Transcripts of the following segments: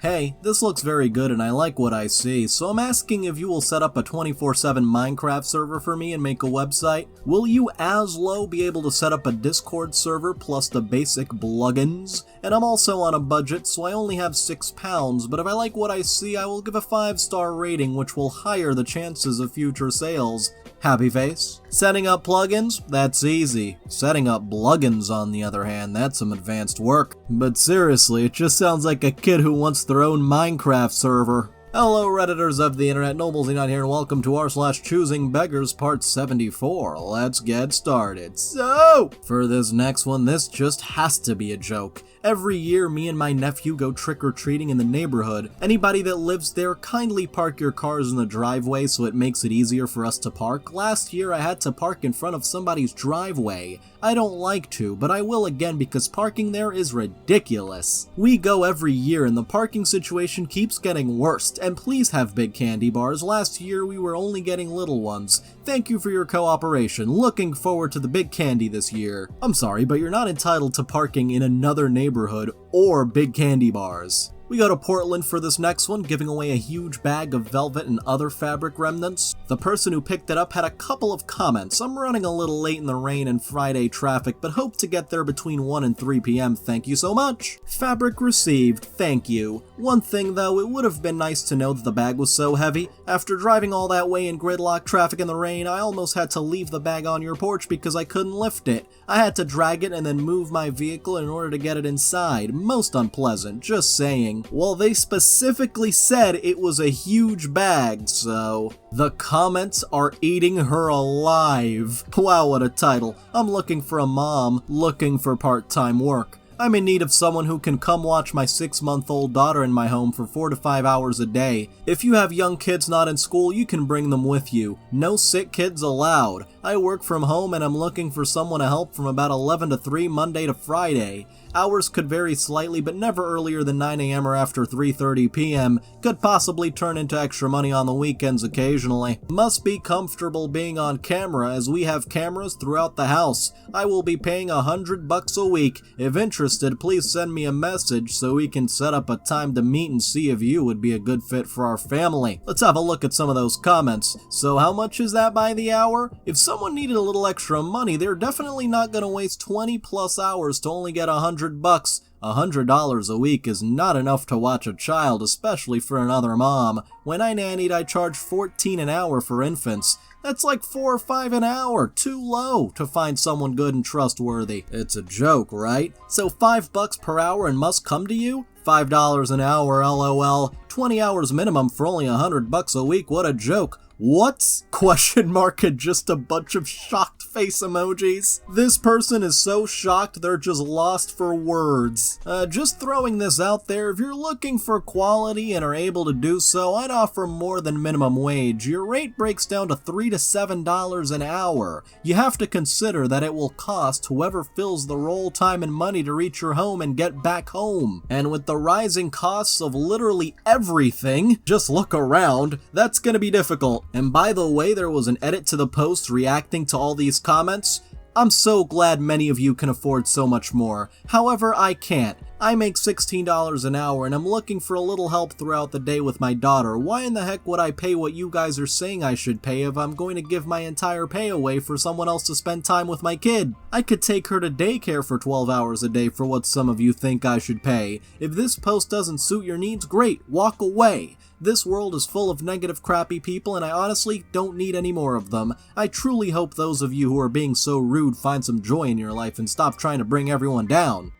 Hey, this looks very good and I like what I see, so I'm asking if you will set up a 24/7 Minecraft server for me and make a website. Will you, as low, be able to set up a Discord server plus the basic plugins? And I'm also on a budget, so I only have £6, but if I like what I see, I will give a 5-star rating, which will higher the chances of future sales. Happy face? Setting up plugins? That's easy. Setting up plugins, on the other hand, that's some advanced work. But seriously, it just sounds like a kid who wants their own Minecraft server. Hello Redditors of the internet, Xenon here, and welcome to r/Choosing Beggars part 74. Let's get started. So, for this next one, this just has to be a joke. Every year, me and my nephew go trick-or-treating in the neighborhood. Anybody that lives there, kindly park your cars in the driveway so it makes it easier for us to park. Last year, I had to park in front of somebody's driveway. I don't like to, but I will again because parking there is ridiculous. We go every year and the parking situation keeps getting worse, and please have big candy bars. Last year, we were only getting little ones. Thank you for your cooperation. Looking forward to the big candy this year. I'm sorry, but you're not entitled to parking in another neighborhood or big candy bars. We go to Portland for this next one, giving away a huge bag of velvet and other fabric remnants. The person who picked it up had a couple of comments. I'm running a little late in the rain and Friday traffic, but hope to get there between 1 and 3 p.m. Thank you so much. Fabric received, thank you. One thing though, it would have been nice to know that the bag was so heavy. After driving all that way in gridlock traffic in the rain, I almost had to leave the bag on your porch because I couldn't lift it. I had to drag it and then move my vehicle in order to get it inside. Most unpleasant, just saying. Well, they specifically said it was a huge bag, so... The comments are eating her alive. Wow, what a title. I'm looking for a mom, looking for part-time work. I'm in need of someone who can come watch my 6-month-old daughter in my home for 4 to 5 hours a day. If you have young kids not in school, you can bring them with you. No sick kids allowed. I work from home and I'm looking for someone to help from about 11 to 3 Monday to Friday. Hours could vary slightly, but never earlier than 9 a.m. or after 3:30 p.m. Could possibly turn into extra money on the weekends occasionally. Must be comfortable being on camera, as we have cameras throughout the house. I will be paying $100 a week. If interested, please send me a message so we can set up a time to meet and see if you would be a good fit for our family. Let's have a look at some of those comments. So how much is that by the hour? If someone needed a little extra money, they're definitely not going to waste 20 plus hours to only get $100. $100 a week is not enough to watch a child, especially for another mom. When I nannied, I charged $14 an hour for infants. That's like $4 or $5 an hour, too low to find someone good and trustworthy. It's a joke, right? So $5 per hour and must come to you? $5 an hour, lol. 20 hours minimum for only $100 a week, what a joke. What? Question mark and just a bunch of shocked face emojis. This person is so shocked they're just lost for words. Just throwing this out there, if you're looking for quality and are able to do so, I'd offer more than minimum wage. Your rate breaks down to $3 to $7 an hour. You have to consider that it will cost whoever fills the role time and money to reach your home and get back home. And with the rising costs of literally everything, just look around, that's gonna be difficult. And by the way, there was an edit to the post reacting to all these comments. I'm so glad many of you can afford so much more. However, I can't. I make $16 an hour and I'm looking for a little help throughout the day with my daughter. Why in the heck would I pay what you guys are saying I should pay if I'm going to give my entire pay away for someone else to spend time with my kid? I could take her to daycare for 12 hours a day for what some of you think I should pay. If this post doesn't suit your needs, great, walk away. This world is full of negative, crappy people, and I honestly don't need any more of them. I truly hope those of you who are being so rude find some joy in your life and stop trying to bring everyone down.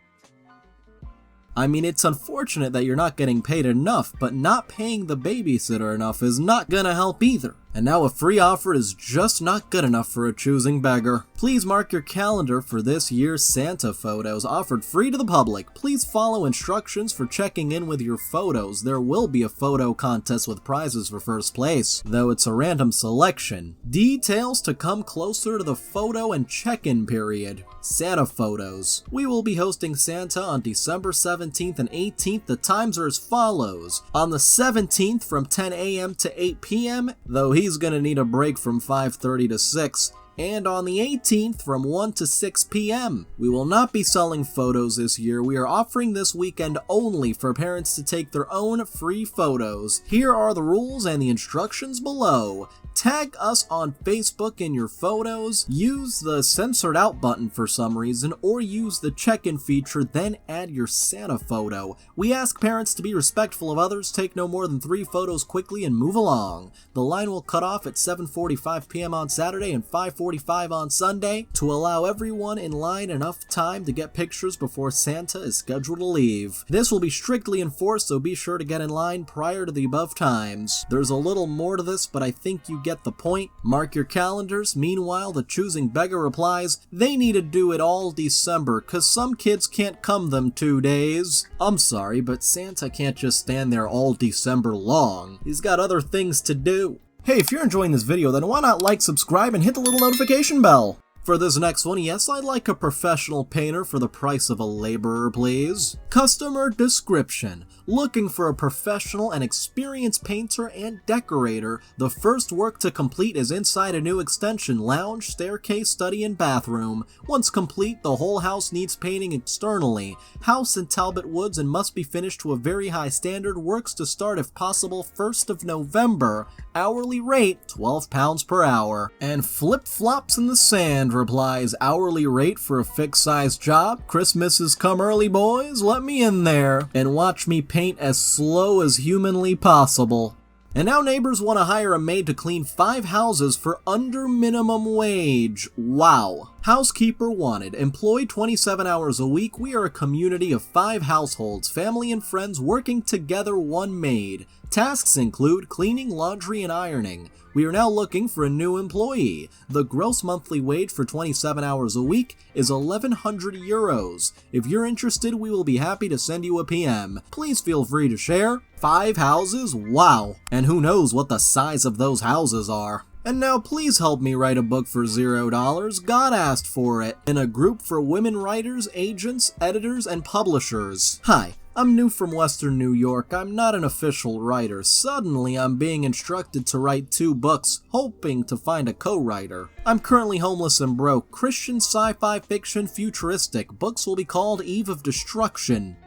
I mean, it's unfortunate that you're not getting paid enough, but not paying the babysitter enough is not gonna help either. And now a free offer is just not good enough for a choosing beggar. Please mark your calendar for this year's Santa photos, offered free to the public. Please follow instructions for checking in with your photos. There will be a photo contest with prizes for first place, though it's a random selection. Details to come closer to the photo and check-in period. Santa photos. We will be hosting Santa on December 17th and 18th. The times are as follows. On the 17th from 10 a.m. to 8 p.m., though he's gonna need a break from 5:30 to 6. and on the 18th from 1 to 6 p.m. We will not be selling photos this year. We are offering this weekend only for parents to take their own free photos. Here are the rules and the instructions below. Tag us on Facebook in your photos, use the censored out button for some reason, or use the check-in feature, then add your Santa photo. We ask parents to be respectful of others, take no more than 3 photos quickly, and move along. The line will cut off at 7:45 p.m. on Saturday and 5:45 on Sunday to allow everyone in line enough time to get pictures before Santa is scheduled to leave. This will be strictly enforced, so be sure to get in line prior to the above times. There's a little more to this, but I think you get the point. Mark your calendars. Meanwhile, the Choosing Beggar replies, they need to do it all December, cause some kids can't come them 2 days. I'm sorry, but Santa can't just stand there all December long. He's got other things to do. Hey, if you're enjoying this video, then why not like, subscribe, and hit the little notification bell? For this next one, yes, I'd like a professional painter for the price of a laborer, please. Customer description. Looking for a professional and experienced painter and decorator. The first work to complete is inside a new extension, lounge, staircase, study, and bathroom. Once complete, the whole house needs painting externally. House in Talbot Woods and must be finished to a very high standard. Works to start if possible 1st of November. Hourly rate, £12 per hour. And flip-flops in the sand replies, hourly rate for a fixed size job. Christmas has come early, boys. Let me in there and watch me paint as slow as humanly possible. And now neighbors want to hire a maid to clean 5 houses for under minimum wage. Wow. Housekeeper wanted. Employed 27 hours a week. We are a community of 5 households, family and friends working together, 1 maid. Tasks include cleaning, laundry, and ironing. We are now looking for a new employee. The gross monthly wage for 27 hours a week is €1,100. If you're interested, we will be happy to send you a PM. Please feel free to share. 5 houses? Wow. And who knows what the size of those houses are. And now please help me write a book for $0. God asked for it. In a group for women writers, agents, editors, and publishers. Hi. I'm new from Western New York. I'm not an official writer. Suddenly, I'm being instructed to write 2 books, hoping to find a co-writer. I'm currently homeless and broke. Christian sci-fi fiction futuristic. Books will be called Eve of Destruction.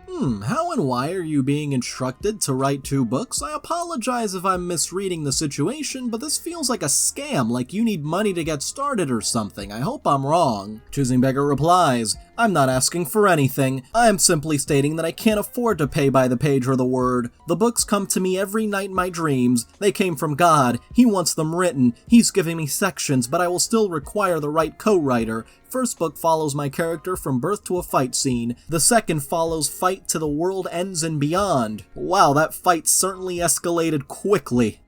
How and why are you being instructed to write 2 books? I apologize if I'm misreading the situation, but this feels like a scam, like you need money to get started or something. I hope I'm wrong. Choosing Beggar replies, I'm not asking for anything. I am simply stating that I can't afford to pay by the page or the word. The books come to me every night in my dreams. They came from God. He wants them written. He's giving me sections, but I will still require the right co-writer. First book follows my character from birth to a fight scene. The second follows fight to the world ends and beyond. Wow, that fight certainly escalated quickly.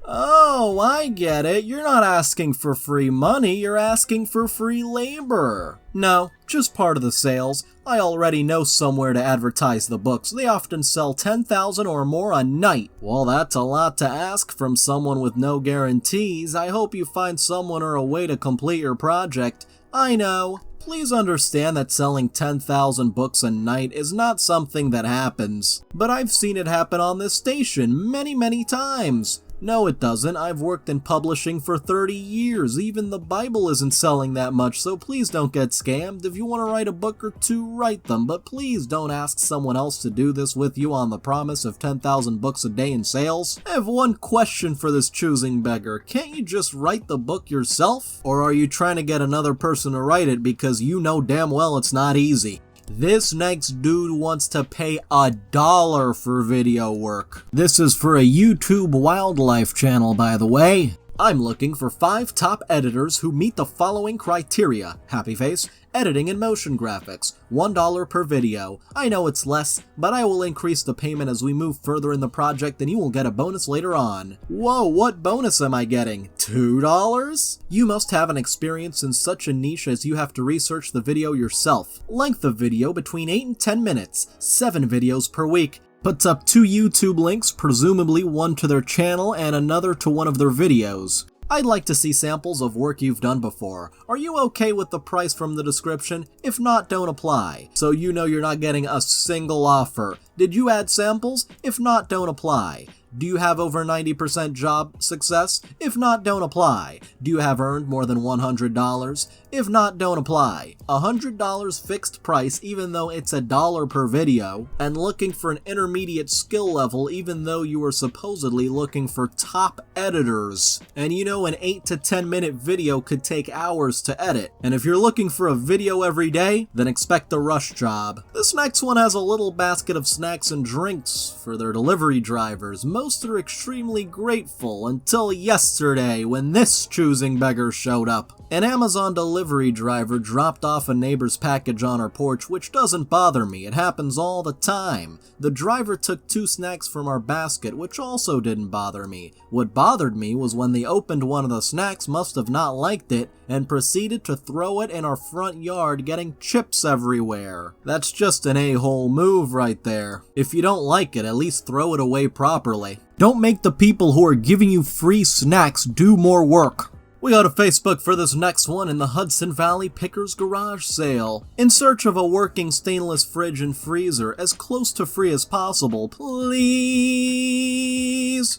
Oh, I get it. You're not asking for free money, you're asking for free labor. No, just part of the sales. I already know somewhere to advertise the books. They often sell 10,000 or more a night. Well, that's a lot to ask from someone with no guarantees. I hope you find someone or a way to complete your project. I know. Please understand that selling 10,000 books a night is not something that happens. But I've seen it happen on this station many times. No, it doesn't. I've worked in publishing for 30 years. Even the Bible isn't selling that much, so please don't get scammed. If you want to write a book or 2, write them, but please don't ask someone else to do this with you on the promise of 10,000 books a day in sales. I have one question for this Choosing Beggar. Can't you just write the book yourself? Or are you trying to get another person to write it because you know damn well it's not easy? This next dude wants to pay $1 for video work. This is for a YouTube wildlife channel, by the way. I'm looking for 5 top editors who meet the following criteria. Happy face, editing and motion graphics, $1 per video. I know it's less, but I will increase the payment as we move further in the project and you will get a bonus later on. Whoa, what bonus am I getting? $2? You must have an experience in such a niche as you have to research the video yourself. Length of video between 8 and 10 minutes, 7 videos per week. Puts up 2 YouTube links, presumably one to their channel and another to one of their videos. I'd like to see samples of work you've done before. Are you okay with the price from the description? If not, don't apply. So you know you're not getting a single offer. Did you add samples? If not, don't apply. Do you have over 90% job success? If not, don't apply. Do you have earned more than $100? If not, don't apply. $100 fixed price even though it's $1 per video, and looking for an intermediate skill level even though you are supposedly looking for top editors. And you know, an 8 to 10 minute video could take hours to edit. And if you're looking for a video every day, then expect a rush job. This next one has a little basket of snacks and drinks for their delivery drivers. Most are extremely grateful until yesterday when this choosing beggar showed up. An Amazon delivery driver dropped off a neighbor's package on our porch, which doesn't bother me, it happens all the time. The driver took 2 snacks from our basket, which also didn't bother me. What bothered me was when they opened one of the snacks, must have not liked it, and proceeded to throw it in our front yard, getting chips everywhere. That's just an a-hole move right there. If you don't like it, at least throw it away properly. Don't make the people who are giving you free snacks do more work. We go to Facebook for this next one in the Hudson Valley Pickers Garage Sale. In search of a working stainless fridge and freezer as close to free as possible, please.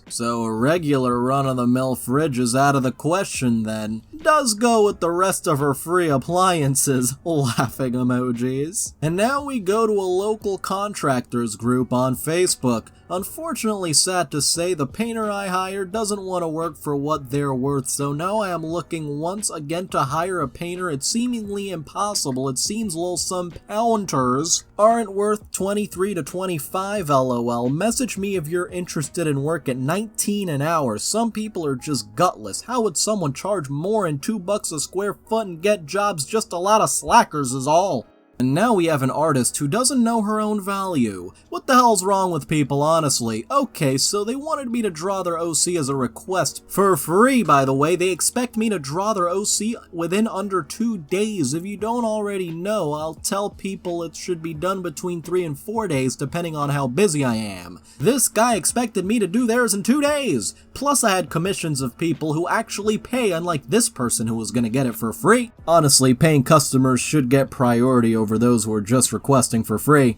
So a regular run-of-the-mill fridge is out of the question then. Does go with the rest of her free appliances, laughing emojis. And now we go to a local contractors group on Facebook. Unfortunately, sad to say, the painter I hired doesn't want to work for what they're worth, so now I am looking once again to hire a painter. It's seemingly impossible. It seems some pounders aren't worth 23 to 25 LOL. Message me if you're interested in work at 19 an hour. Some people are just gutless. How would someone charge more than $2 a square foot and get jobs? Just a lot of slackers is all. And now we have an artist who doesn't know her own value. What the hell's wrong with people, honestly? Okay, so they wanted me to draw their OC as a request. For free, by the way. They expect me to draw their OC within under 2 days. If you don't already know, I'll tell people it should be done between 3 and 4 days, depending on how busy I am. This guy expected me to do theirs in 2 days. Plus, I had commissions of people who actually pay, unlike this person who was gonna get it for free. Honestly, paying customers should get priority over those who are just requesting for free.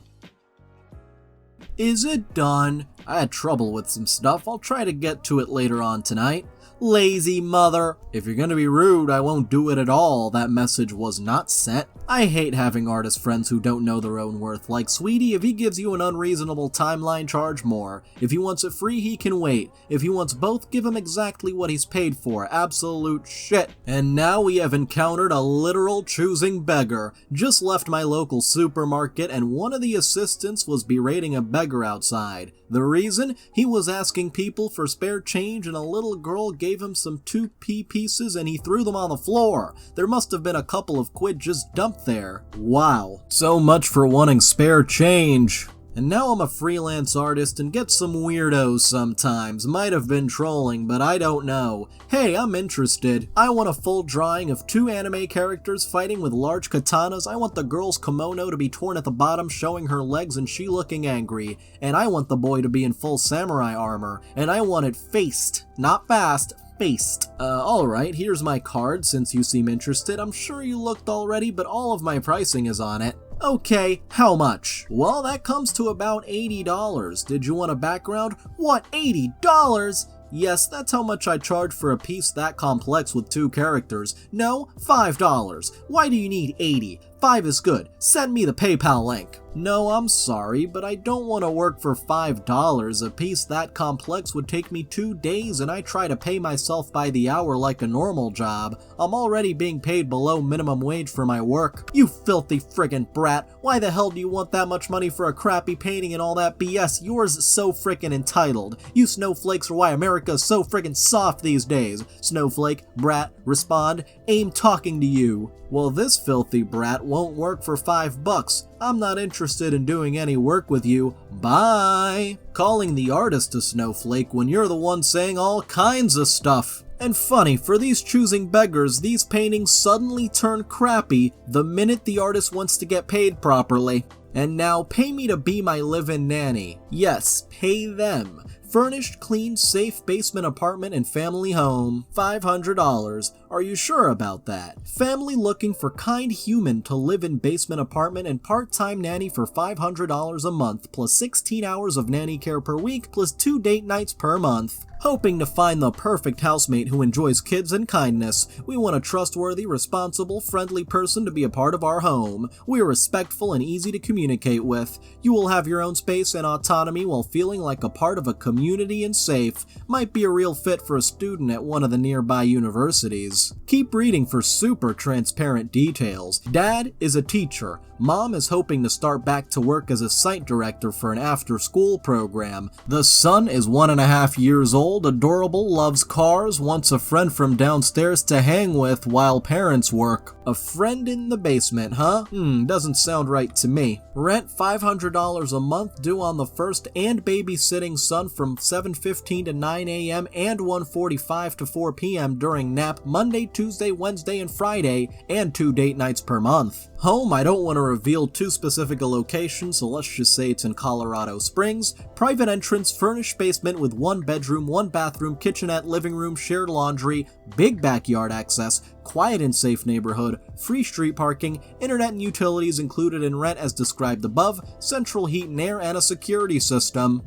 Is it done? I had trouble with some stuff. I'll try to get to it later on tonight. Lazy mother. If you're gonna be rude, I won't do it at all. That message was not sent. I hate having artist friends who don't know their own worth. Like, sweetie, if he gives you an unreasonable timeline, charge more. If he wants it free, he can wait. If he wants both, give him exactly what he's paid for. Absolute shit. And now we have encountered a literal choosing beggar. Just left my local supermarket and one of the assistants was berating a beggar outside. The reason? He was asking people for spare change and a little girl gave him some 2p pieces and he threw them on the floor. There must have been a couple of quid just dumped there. Wow. So much for wanting spare change. And now I'm a freelance artist and get some weirdos sometimes. Might have been trolling, but I don't know. Hey, I'm interested. I want a full drawing of 2 anime characters fighting with large katanas. I want the girl's kimono to be torn at the bottom, showing her legs and she looking angry. And I want the boy to be in full samurai armor. And I want it faced, not fast. Faced. Alright, here's my card since you seem interested. I'm sure you looked already, but all of my pricing is on it. Okay, how much? Well, that comes to about $80. Did you want a background? What, $80? Yes, that's how much I charge for a piece that complex with 2 characters. No, $5. Why do you need 80? 5 is good. Send me the PayPal link. No, I'm sorry, but I don't want to work for $5. A piece that complex would take me 2 days and I try to pay myself by the hour like a normal job. I'm already being paid below minimum wage for my work. You filthy friggin' brat. Why the hell do you want that much money for a crappy painting and all that BS? Yours is so frickin' entitled. You snowflakes are why America is so friggin' soft these days. Snowflake, brat, respond, aim talking to you. Well, this filthy brat won't work for $5. I'm not interested in doing any work with you. Bye! Calling the artist a snowflake when you're the one saying all kinds of stuff. And funny, for these choosing beggars, these paintings suddenly turn crappy the minute the artist wants to get paid properly. And now pay me to be my live-in nanny. Yes, pay them. Furnished, clean, safe basement apartment and family home. $500. Are you sure about that? Family looking for kind human to live in basement apartment and part-time nanny for $500 a month, plus 16 hours of nanny care per week, plus 2 date nights per month. Hoping to find the perfect housemate who enjoys kids and kindness. We want a trustworthy, responsible, friendly person to be a part of our home. We are respectful and easy to communicate with. You will have your own space and autonomy while feeling like a part of a community and safe. Might be a real fit for a student at one of the nearby universities. Keep reading for super transparent details. Dad is a teacher. Mom is hoping to start back to work as a site director for an after-school program. The son is 1.5 years old, adorable, loves cars, wants a friend from downstairs to hang with while parents work. A friend in the basement, huh? Doesn't sound right to me. Rent $500 a month due on the first and babysitting son from 7:15 to 9 a.m. and 1:45 to 4 p.m. during nap Monday, Tuesday, Wednesday, and Friday, and 2 date nights per month. Home, I don't want to reveal too specific a location, so let's just say it's in Colorado Springs. Private entrance, furnished basement with 1 bedroom, 1 bathroom, kitchenette, living room, shared laundry, big backyard access, quiet and safe neighborhood, free street parking, internet and utilities included in rent as described above, central heat and air, and a security system.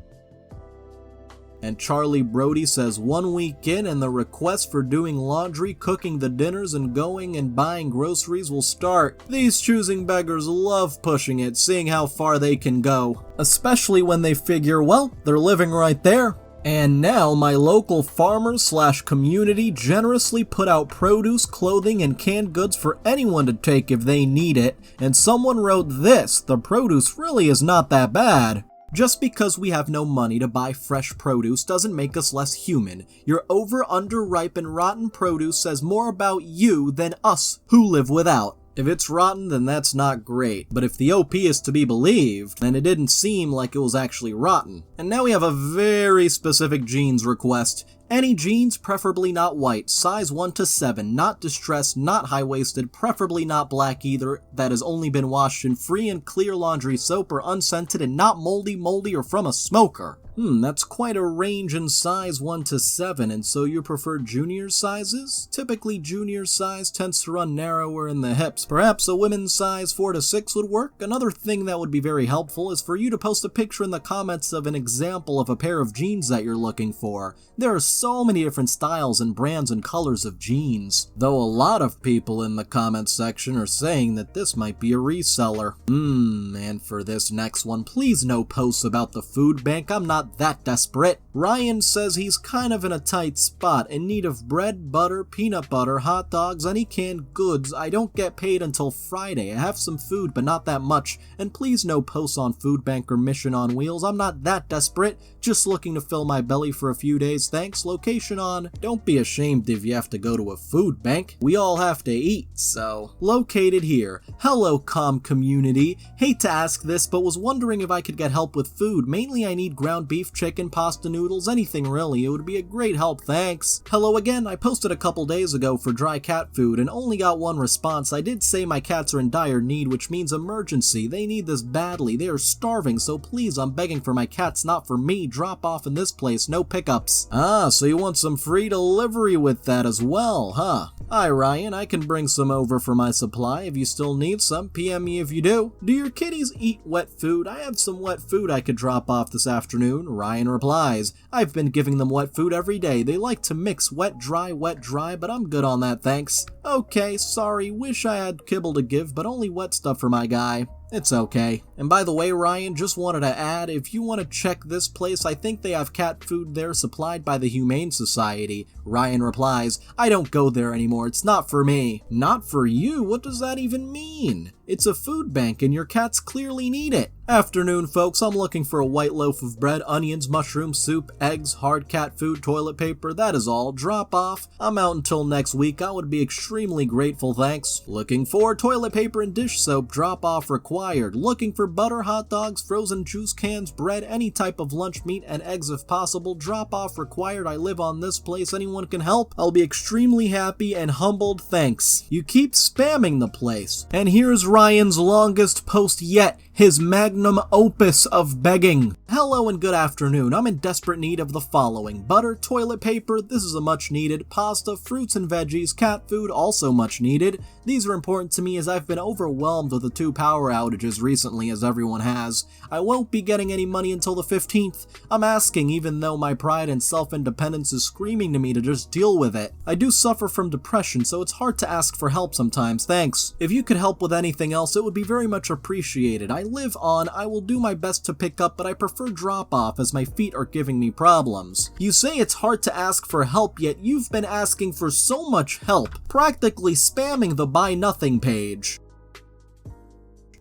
And Charlie Brody says 1 week in and the request for doing laundry, cooking the dinners, and going and buying groceries will start. These choosing beggars love pushing it, seeing how far they can go. Especially when they figure, well, they're living right there. And now my local farmers/community generously put out produce, clothing, and canned goods for anyone to take if they need it. And someone wrote this, the produce really is not that bad. Just because we have no money to buy fresh produce doesn't make us less human. Your over, underripe, and rotten produce says more about you than us who live without. If it's rotten, then that's not great. But if the OP is to be believed, then it didn't seem like it was actually rotten. And now we have a very specific jeans request. Any jeans, preferably not white, size 1 to 7, not distressed, not high-waisted, preferably not black either, that has only been washed in free and clear laundry soap or unscented and not moldy, or from a smoker. That's quite a range in size 1 to 7, and so you prefer junior sizes? Typically junior size tends to run narrower in the hips. Perhaps a women's size 4 to 6 would work? Another thing that would be very helpful is for you to post a picture in the comments of an example of a pair of jeans that you're looking for. There are so many different styles and brands and colors of jeans. Though a lot of people in the comments section are saying that this might be a reseller. And for this next one, please no posts about the food bank. I'm not that desperate. Ryan says he's kind of in a tight spot, in need of bread, butter, peanut butter, hot dogs, any canned goods. I don't get paid until Friday. I have some food, but not that much. And please no posts on food bank or Mission on Wheels. I'm not that desperate. Just looking to fill my belly for a few days. Thanks. Location on. Don't be ashamed if you have to go to a food bank. We all have to eat, so. Located here. Hello, community. Hate to ask this, but was wondering if I could get help with food. Mainly I need ground beef, chicken, pasta noodles, anything really. It would be a great help, thanks. Hello again. I posted a couple days ago for dry cat food and only got one response. I did say my cats are in dire need, which means emergency. They need this badly. They are starving, so please, I'm begging for my cats, not for me. Drop off in this place, no pickups. So you want some free delivery with that as well, huh? Hi Ryan, I can bring some over for my supply if you still need some. PM me if you do. Do your kitties eat wet food? I have some wet food I could drop off this afternoon. Ryan replies, I've been giving them wet food every day. They like to mix wet, dry, but I'm good on that, thanks. Okay, sorry, wish I had kibble to give, but only wet stuff for my guy. It's okay. And by the way, Ryan, just wanted to add, if you want to check this place, I think they have cat food there supplied by the Humane Society. Ryan replies, I don't go there anymore, it's not for me. Not for you? What does that even mean? It's a food bank and your cats clearly need it. Afternoon, folks. I'm looking for a white loaf of bread, onions, mushroom soup, eggs, hard cat food, toilet paper. That is all. Drop off. I'm out until next week. I would be extremely grateful, thanks. Looking for toilet paper and dish soap. Drop off required. Looking for butter, hot dogs, frozen juice cans, bread, any type of lunch meat, and eggs if possible. Drop off required. I live on this place. Anyone can help. I'll be extremely happy and humbled, thanks. You keep spamming the place. And here's Ryan's longest post yet. his magnum opus of begging. Hello and good afternoon. I'm in desperate need of the following: butter, toilet paper, this is a much needed, pasta, fruits and veggies, cat food, also much needed. These are important to me as I've been overwhelmed with the 2 power outages recently, as everyone has. I won't be getting any money until the 15th. I'm asking even though my pride and self-independence is screaming to me to just deal with it. I do suffer from depression, so it's hard to ask for help sometimes, thanks. If you could help with anything else, it would be very much appreciated. I live on, I will do my best to pick up, but I prefer drop off as my feet are giving me problems. You say it's hard to ask for help, yet you've been asking for so much help, practically spamming the Buy Nothing page.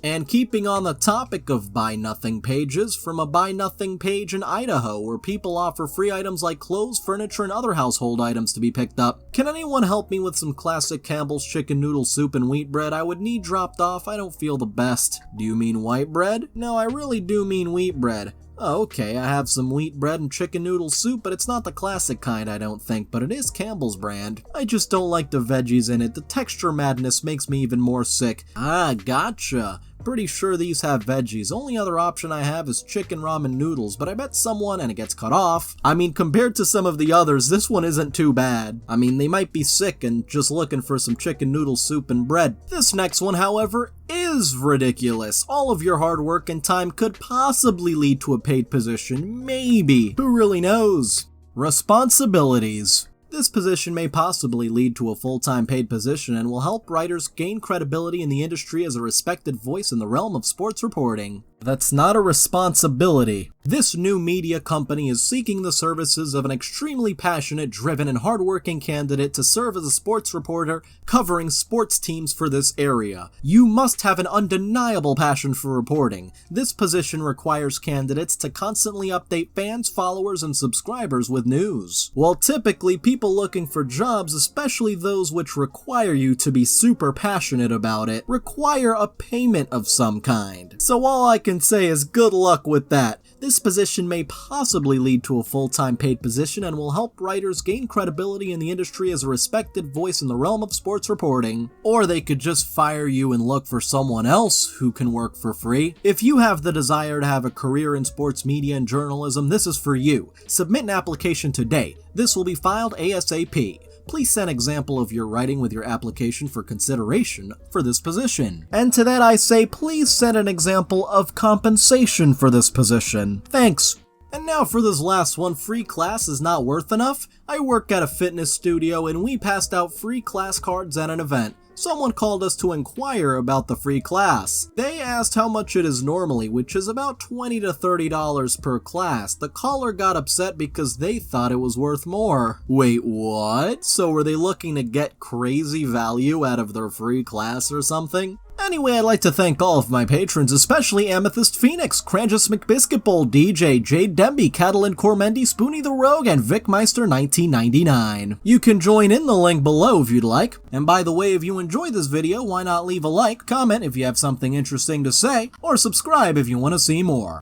And keeping on the topic of Buy Nothing pages, from a Buy Nothing page in Idaho where people offer free items like clothes, furniture, and other household items to be picked up. Can anyone help me with some classic Campbell's chicken noodle soup and wheat bread? I would need dropped off, I don't feel the best. Do you mean white bread? No, I really do mean wheat bread. Oh, okay, I have some wheat bread and chicken noodle soup, but it's not the classic kind, I don't think, but it is Campbell's brand. I just don't like the veggies in it. The texture madness makes me even more sick. Ah, gotcha. Pretty sure these have veggies. Only other option I have is chicken ramen noodles, but I bet someone, and it gets cut off. I mean, compared to some of the others, this one isn't too bad. I mean, they might be sick and just looking for some chicken noodle soup and bread. This next one, however, is ridiculous. All of your hard work and time could possibly lead to a paid position, maybe. Who really knows? Responsibilities. This position may possibly lead to a full-time paid position and will help writers gain credibility in the industry as a respected voice in the realm of sports reporting. That's not a responsibility. This new media company is seeking the services of an extremely passionate, driven, and hardworking candidate to serve as a sports reporter covering sports teams for this area. You must have an undeniable passion for reporting. This position requires candidates to constantly update fans, followers, and subscribers with news. While typically people looking for jobs, especially those which require you to be super passionate about it, require a payment of some kind. So all I can say is good luck with that. This position may possibly lead to a full-time paid position and will help writers gain credibility in the industry as a respected voice in the realm of sports reporting. Or they could just fire you and look for someone else who can work for free. If you have the desire to have a career in sports media and journalism, this is for you. Submit an application today. This will be filed ASAP. Please send an example of your writing with your application for consideration for this position. And to that I say, please send an example of compensation for this position. Thanks. And now for this last one, free class is not worth enough? I work at a fitness studio and we passed out free class cards at an event. Someone called us to inquire about the free class. They asked how much it is normally, which is about $20 to $30 per class. The caller got upset because they thought it was worth more. Wait, what? So were they looking to get crazy value out of their free class or something? Anyway, I'd like to thank all of my patrons, especially Amethyst Phoenix, Cranjus McBiscuitbowl, DJ, Jade Demby, Catalin Cormendi, Spoonie the Rogue, and Vicmeister 1999. You can join in the link below if you'd like. And by the way, if you enjoyed this video, why not leave a like, comment if you have something interesting to say, or subscribe if you want to see more.